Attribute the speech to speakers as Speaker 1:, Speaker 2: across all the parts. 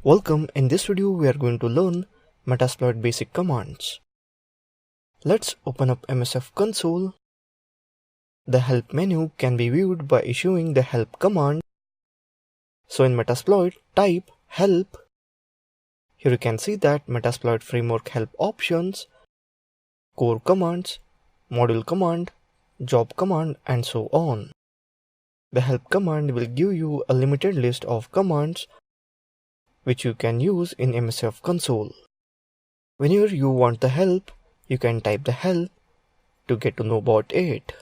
Speaker 1: Welcome, in this video we are going to learn Metasploit Basic Commands. Let's open up MSF console. The help menu can be viewed by issuing the help command. So in Metasploit, type help. Here you can see that Metasploit framework help options, core commands, module command, job command, and so on. The help command will give you a limited list of commands which you can use in MSF console. Whenever you want the help, you can type the help to get to know about it.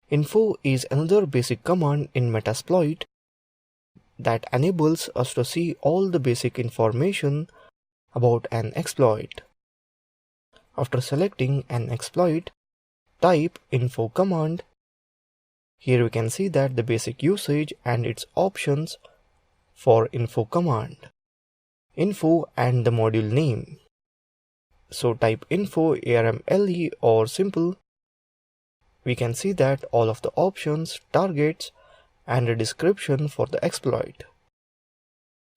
Speaker 1: Info is another basic command in Metasploit that enables us to see all the basic information about an exploit. After selecting an exploit, type info command. Here we can see that the basic usage and its options for info command, info and the module name. So type info ARMLE or simple. We can see that all of the options, targets, and a description for the exploit.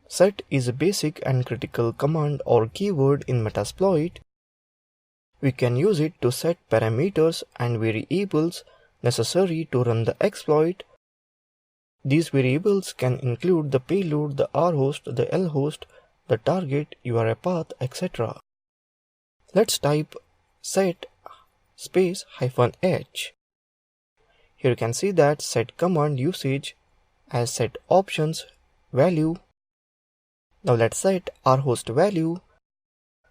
Speaker 1: Set is a basic and critical command or keyword in Metasploit. We can use it to set parameters and variables necessary to run the exploit. These variables can include the payload, the rhost, the lhost, the target, URI path, etc. Let's type set space -h. Here you can see that set command usage as set options value. Now let's set rhost value.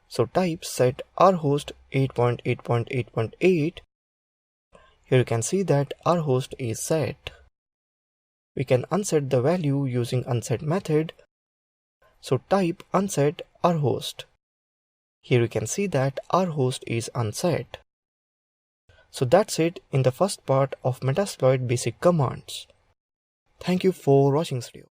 Speaker 1: So type set rhost 8.8.8.8. Here you can see that rhost is set. We can unset the value using unset method. So type unset rhost. Here you can see that rhost is unset. So that's it in the first part of Metasploit basic commands. Thank you for watching this video.